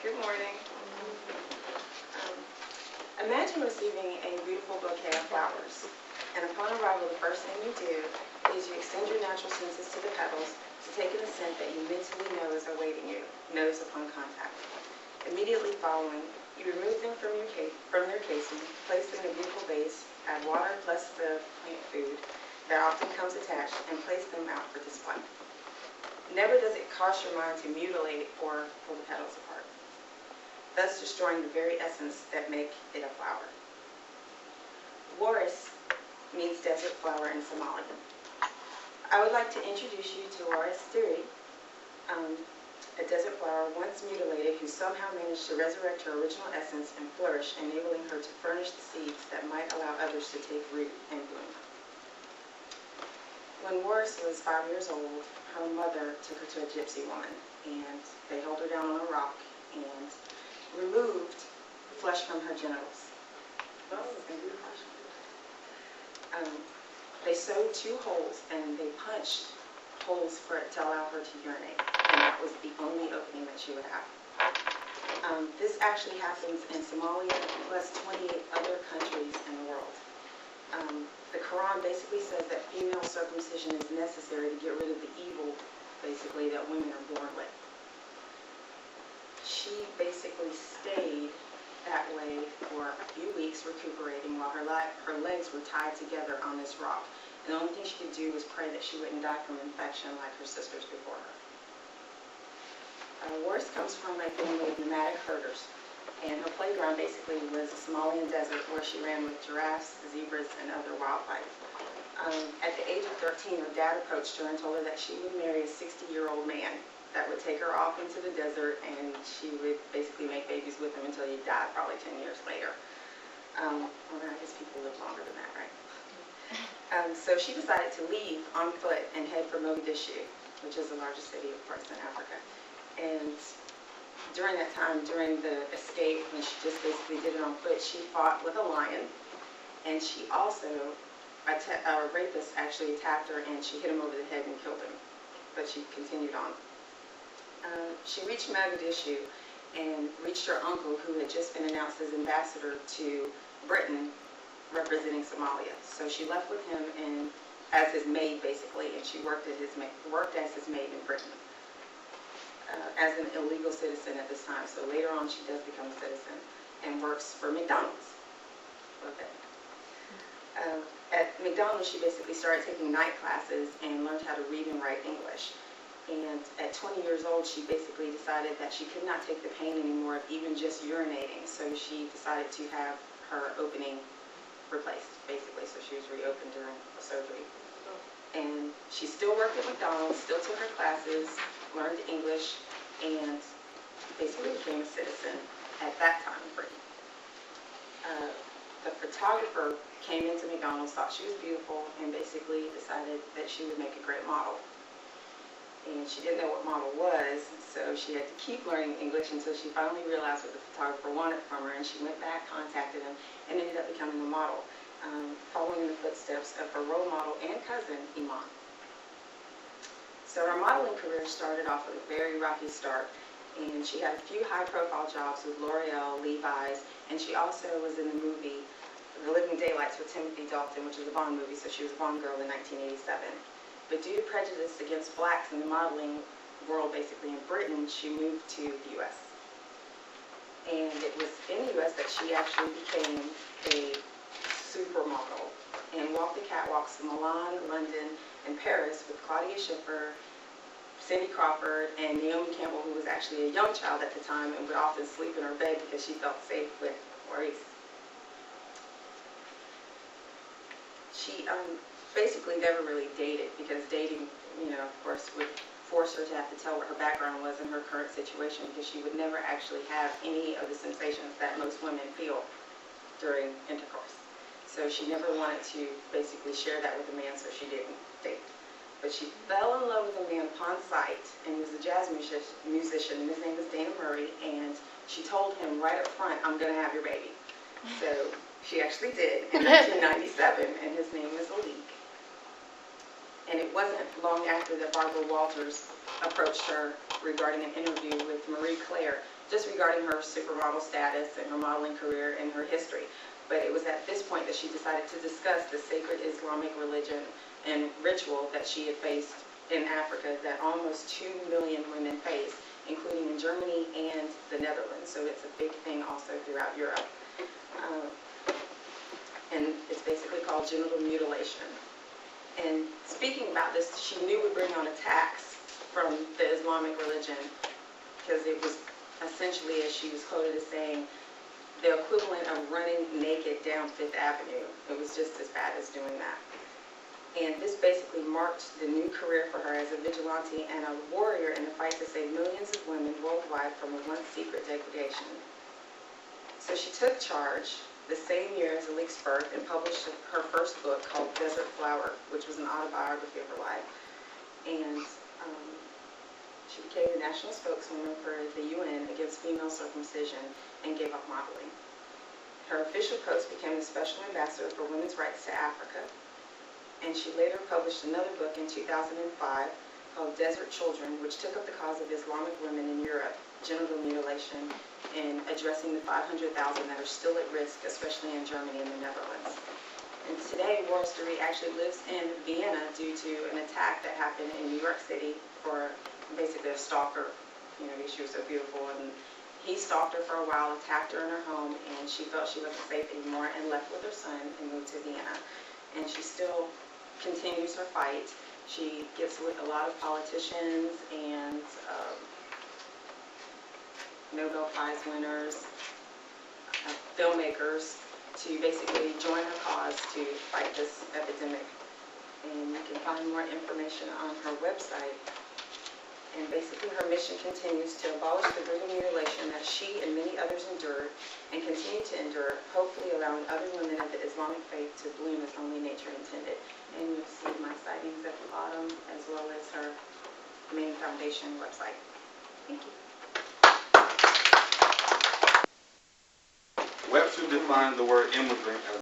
Good morning. Imagine receiving a beautiful bouquet of flowers, and upon arrival, the first thing you do is you extend your natural senses to the petals to take in a scent that you mentally know is awaiting you, notice upon contact. Immediately following, you remove them from their casing, place them in a beautiful vase, add water plus the plant food that often comes attached, and place them out for display. Never does it cross your mind to mutilate or pull the petals apart, thus destroying the very essence that make it a flower. Waris means desert flower in Somali. I would like to introduce you to Waris Duri, a desert flower once mutilated who somehow managed to resurrect her original essence and flourish, enabling her to furnish the seeds that might allow others to take root and bloom. When Waris was 5 years old, her mother took her to a gypsy woman, and they held her down on a rock and removed flesh from her genitals. They sewed 2 holes and they punched holes for it to allow her to urinate, and that was the only opening that she would have. This actually happens in Somalia plus 28 other countries in the world. The Quran basically says that female circumcision is necessary to get rid of the evil, basically, that women are born with. She basically stayed that way for a few weeks recuperating while her legs were tied together on this rock. And the only thing she could do was pray that she wouldn't die from infection like her sisters before her. Waris comes from a family of nomadic herders, and her playground basically was a Somalian desert where she ran with giraffes, zebras, and other wildlife. At the age of 13, her dad approached her and told her that she would marry a 60-year-old man that would take her off into the desert, and she would basically make babies with him until he died, probably 10 years later. Well, I guess people live longer than that, right? So she decided to leave on foot and head for Mogadishu, which is the largest city, of course, in Africa. And during that time, during the escape, when she just basically did it on foot, she fought with a lion, and she also, a rapist actually attacked her, and she hit him over the head and killed him, but she continued on. She reached Mogadishu and reached her uncle, who had just been announced as ambassador to Britain, representing Somalia. So she left with him and as his maid, basically, and she worked as his maid in Britain as an illegal citizen at this time. So later on, she does become a citizen and works for McDonald's. Okay. At McDonald's, she basically started taking night classes and learned how to read and write English. And at 20 years old, she basically decided that she could not take the pain anymore of even just urinating. So she decided to have her opening replaced, basically. So she was reopened during a surgery. And she still worked at McDonald's, still took her classes, learned English, and basically became a citizen at that time in Britain. The photographer came into McDonald's, thought she was beautiful, and basically decided that she would make a great model. And she didn't know what model was, so she had to keep learning English until she finally realized what the photographer wanted from her, and she went back, contacted him, and ended up becoming a model, following in the footsteps of her role model and cousin, Iman. So her modeling career started off with a very rocky start, and she had a few high-profile jobs with L'Oreal, Levi's, and she also was in the movie The Living Daylights with Timothy Dalton, which is a Bond movie, so she was a Bond girl in 1987. But due to prejudice against blacks in the modeling world, basically in Britain, she moved to the U.S. And it was in the U.S. that she actually became a supermodel and walked the catwalks in Milan, London, and Paris with Claudia Schiffer, Cindy Crawford, and Naomi Campbell, who was actually a young child at the time and would often sleep in her bed because she felt safe with Maurice. She basically never really dated, because dating, of course, would force her to have to tell what her background was in her current situation, because she would never actually have any of the sensations that most women feel during intercourse. So she never wanted to basically share that with a man, so she didn't date. But she fell in love with a man upon sight, and he was a jazz musician, and his name was Dana Murray, and she told him right up front, "I'm going to have your baby." So she actually did in 1997, and his name was Ali. And it wasn't long after that Barbara Walters approached her regarding an interview with Marie Claire. Just regarding her supermodel status and her modeling career and her history. But it was at this point that she decided to discuss the sacred Islamic religion and ritual that she had faced in Africa that almost 2 million women face, including in Germany and the Netherlands. So it's a big thing also throughout Europe. And it's basically called genital mutilation. And speaking about this, she knew would bring on attacks from the Islamic religion, because it was essentially, as she was quoted as saying, the equivalent of running naked down Fifth Avenue. It was just as bad as doing that. And this basically marked the new career for her as a vigilante and a warrior in the fight to save millions of women worldwide from a once secret degradation. So she took charge the same year as Alik's birth and published her first book called Desert Flower, which was an autobiography of her life. And she became the national spokeswoman for the UN against female circumcision and gave up modeling. Her official post became the special ambassador for women's rights to Africa, and she later published another book in 2005 called Desert Children, which took up the cause of Islamic women in Europe, genital mutilation, and addressing the 500,000 that are still at risk, especially in Germany and the Netherlands. And today, Boris Dury actually lives in Vienna due to an attack that happened in New York City for basically a stalker. You know, she was so beautiful, and he stalked her for a while, attacked her in her home, and she felt she wasn't safe anymore and left with her son and moved to Vienna. And she still continues her fight. She gets with a lot of politicians and Nobel Prize winners, filmmakers, to basically join her cause to fight this epidemic. And you can find more information on her website. And basically her mission continues to abolish the brutal mutilation that she and many others endured and continue to endure, hopefully allowing other women of the Islamic faith to bloom as only nature intended. And you'll see my sightings at the bottom, as well as her main foundation website. Thank you. Webster defined the word immigrant as